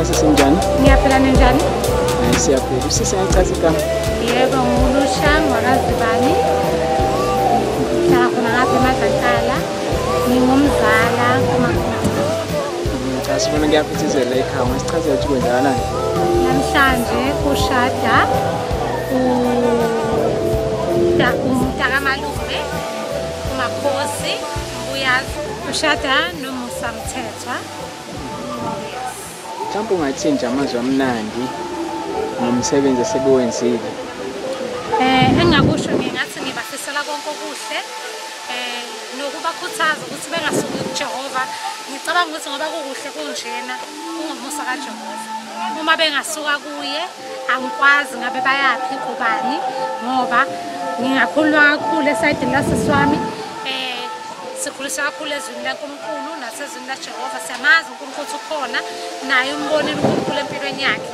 sisi njani? Ngiyaphila njani? Siyaphila. Usisi ngichaza igama. Yebo ngulusha ngwakazibani. Ngihlala khona ngapha eMadlantala. Ngingumzala kumakhulu. Cha sifuna ngiyaphithizela ekhaya ngisichazela ukuthi kwenzakalani. Namhlanje kushada umntaka malume umakhosi uyazi ushada noMrs Mthethwa. Mhlawumbe ungathini nje amazwi amnandi ngomsebenzi esebewenzile. Engakusho ngingathi ngibafisela konke okuhle nokubakhuthaza ukuthi bengasuki kuJehova. Ngicabanga ukuthi ngoba kukuhle kunjena kungumusa kaJehova. Uma bengasuka kuye angikwazi ngabe bayaphi kubani ngoba ngingakhuluma kakhulu esayidini laseswami sikhulisa kakhulu ezwini laNkulunkulu nasezwini laJehova. Siyamazi uNkulunkulu ukhona naye umbonile uNkulunkulu empilweni yakhe.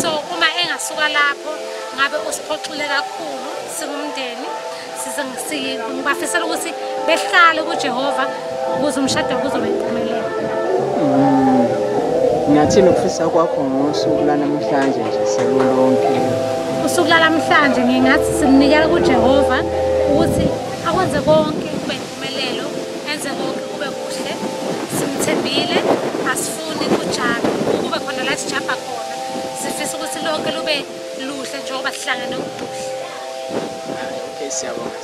So uma engasuka lapho ngabe usiphoxile kakhulu singumndeni ngibafisela ukuthi behlale kuJehova ukuze umshado kuzoba impumelelo. Ngathini ukufisa kwakho ngosuku lanamhlanje nje selolonke? Usuku lanamhlanje ngingathi sinikela kuJehova ukuthi akwenze konke kube impumelelo, enze konke kube kuhle. Simthembile, asifuni kujabu, kube khona la sijabha khona. Sifisa ukuthi lonke lube luhle njengoba sihlangene okuhle. Okay, siyabonga.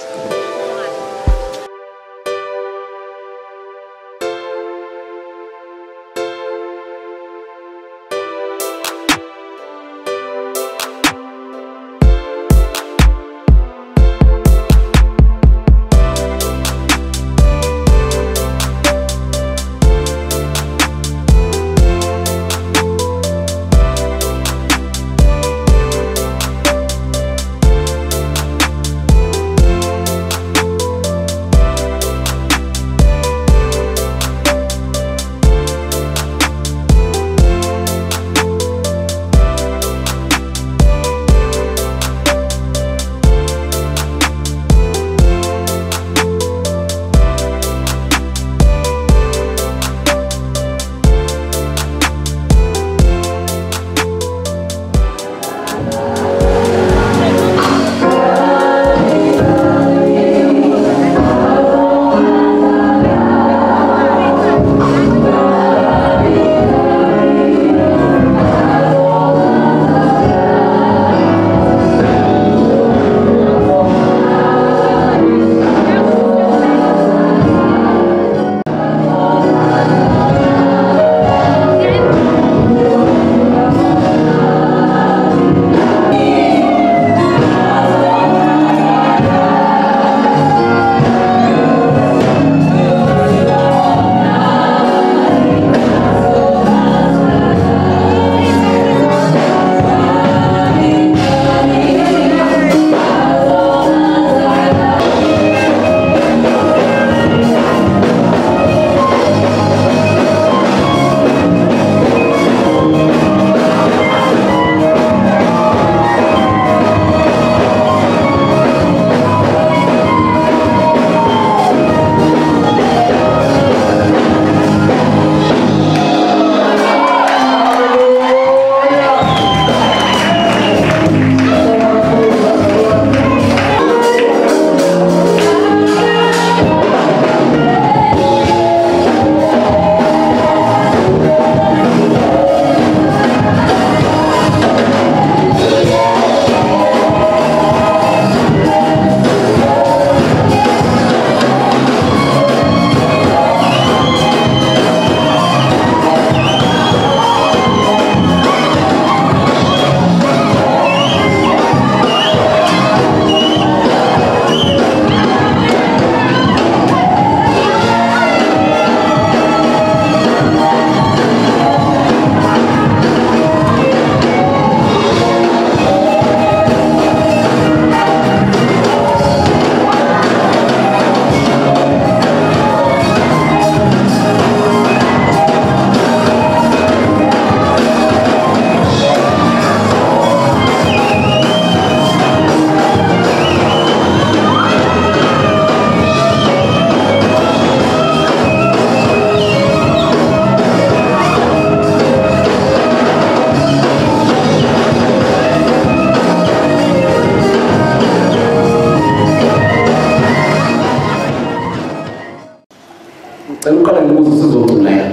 ukuze sizoculayo.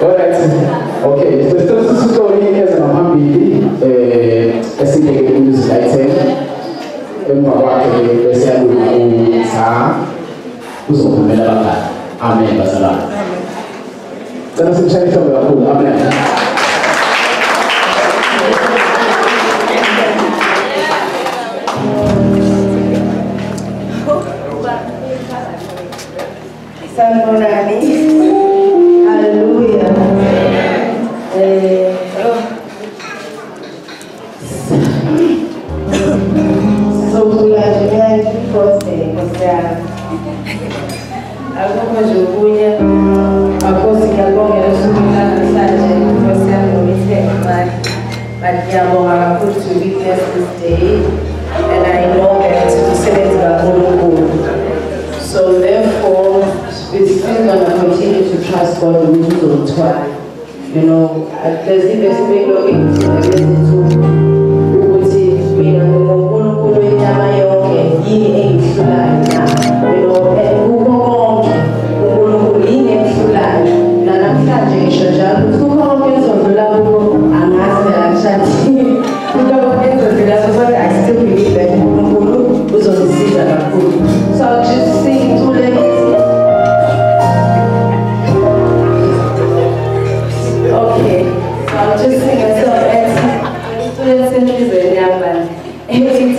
Alright, okay, sicela sisihlole ezangaphambili esibheke music item emva kwakhe bese yakuba uza uzovumela abangani. Amen bazalwane. Sicela simshayise ihlobo kakhulu. Amen. Sanborani. Hallelujah. So kulajimia kose kosea. Alikuwa jukunya makosi ya bonge la shughuli saje kosea komite mali. But yabo hapo to witness this day, and I know that to celebrate the So therefore, we're still going to continue to trust God with his try. You know, there's even been no into I still believe that was on the seat that I put. So I'll just sing two ladies. Okay, so I'll just sing a song. Let's sing this young man. Anything,